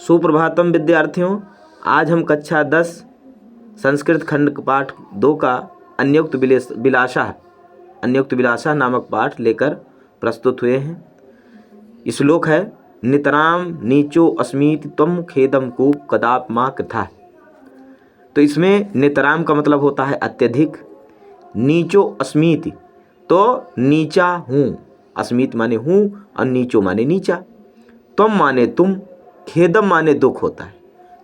सुप्रभातम विद्यार्थियों, आज हम कक्षा 10 संस्कृत खंड पाठ 2 का अन्योक्त विलासा नामक पाठ लेकर प्रस्तुत हुए हैं। श्लोक है नितराम नीचो अस्मीति त्वं खेदम कूप कदाप मा कृथा। तो इसमें नितराम का मतलब होता है अत्यधिक, नीचो अस्मीति तो नीचा हूँ, अस्मीत माने हूँ और नीचो माने नीचा, त्वं माने तुम, खेदम माने दुख होता है।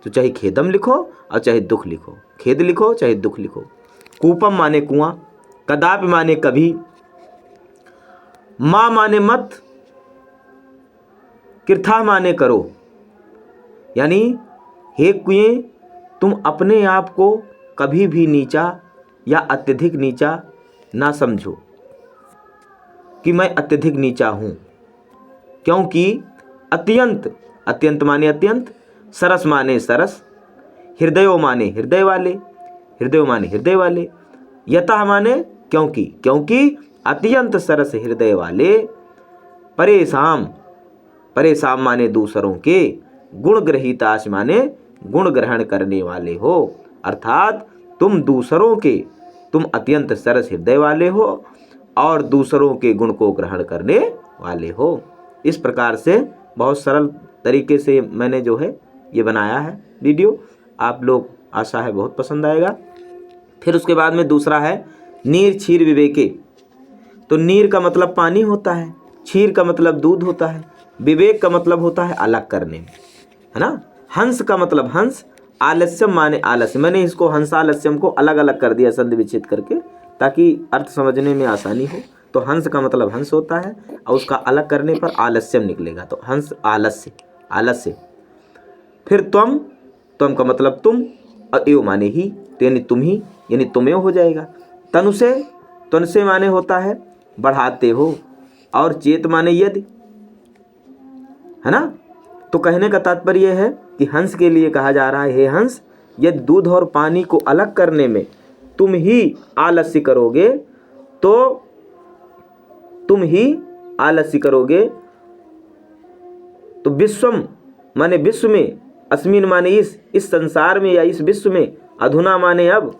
तो चाहे खेदम लिखो और चाहे दुख लिखो, खेद लिखो चाहे दुख लिखो। कूपम माने कुआं, कदापि माने कभी, माँ माने मत, कृथा माने करो। यानी हे कुएं, तुम अपने आप को कभी भी नीचा या अत्यधिक नीचा ना समझो कि मैं अत्यधिक नीचा हूँ, क्योंकि अत्यंत, अत्यंत माने अत्यंत, सरस माने सरस, हृदयो माने हृदय वाले, हृदय माने हृदय वाले, यतः माने क्योंकि, क्योंकि अत्यंत सरस हृदय वाले, परेशान, परेशान माने दूसरों के, गुण ग्रहीतास माने गुण ग्रहण करने वाले हो। अर्थात तुम दूसरों के, तुम अत्यंत सरस हृदय वाले हो और दूसरों के गुण को ग्रहण करने वाले हो। इस प्रकार से बहुत सरल तरीके से मैंने जो है ये बनाया है वीडियो, आप लोग आशा है बहुत पसंद आएगा। फिर उसके बाद में दूसरा है नीर क्षीर विवेके। तो नीर का मतलब पानी होता है, क्षीर का मतलब दूध होता है, विवेक का मतलब होता है अलग करने में, है ना। हंस का मतलब हंस, आलस्यम माने आलस्य। मैंने इसको हंसालस्यम को अलग अलग कर दिया संधि विच्छेद करके, ताकि अर्थ समझने में आसानी हो। तो हंस का मतलब हंस होता है और उसका अलग करने पर आलस्यम निकलेगा, तो हंस आलस्य, आलस्य। फिर त्वम, त्वम का मतलब तुम और एव माने ही, तो यानी तुम ही, यानी तुम्हें हो जाएगा। तनु से, तनु से माने होता है बढ़ाते हो, और चेत माने यदि, है ना। तो कहने का तात्पर्य है कि हंस के लिए कहा जा रहा है हे हंस, यदि दूध और पानी को अलग करने में तुम ही आलस्य करोगे, तो तुम ही आलस्य करोगे तो विश्वम माने विश्व में, अस्मिन माने इस संसार में या इस विश्व में, अधुना माने अब,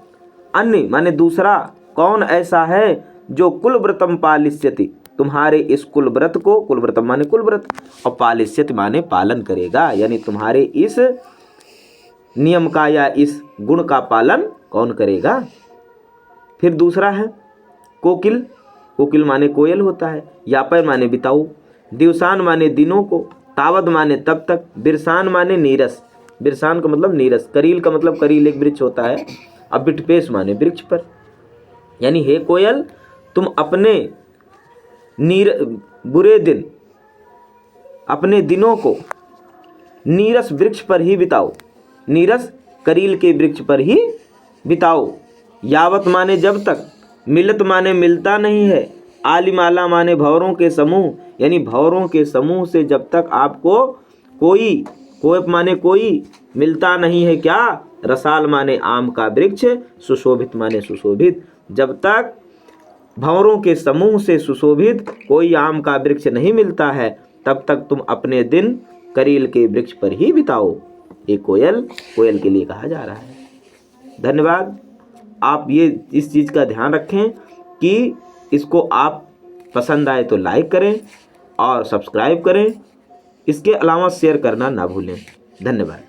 अन्य माने दूसरा, कौन ऐसा है जो कुलव्रतम पालिष्यति, तुम्हारे इस कुलव्रत को, कुलव्रतम माने कुलव्रत और पालिष्यति माने पालन करेगा, यानी तुम्हारे इस नियम का या इस गुण का पालन कौन करेगा। फिर दूसरा है कोकिल, कोकिल माने कोयल होता है, यापय माने बिताऊ, दिवसान माने दिनों को, तावद माने तब तक, बिरसान माने नीरस, बिरसान का मतलब नीरस, करील का मतलब करील एक वृक्ष होता है, अब बिटपेश माने वृक्ष पर। यानी हे कोयल, तुम अपने बुरे दिन, अपने दिनों को नीरस वृक्ष पर ही बिताओ, नीरस करील के वृक्ष पर ही बिताओ। यावत माने जब तक, मिलत माने मिलता नहीं है, आलिमाला माने भंवरों के समूह, यानी भंवरों के समूह से जब तक आपको कोई, कोयप माने कोई, मिलता नहीं है क्या, रसाल माने आम का वृक्ष, सुशोभित माने सुशोभित, जब तक भंवरों के समूह से सुशोभित कोई आम का वृक्ष नहीं मिलता है, तब तक तुम अपने दिन करील के वृक्ष पर ही बिताओ। ये कोयल, कोयल के लिए कहा जा रहा है। धन्यवाद। आप ये इस चीज़ का ध्यान रखें कि इसको आप पसंद आए तो लाइक करें और सब्सक्राइब करें, इसके अलावा शेयर करना ना भूलें। धन्यवाद।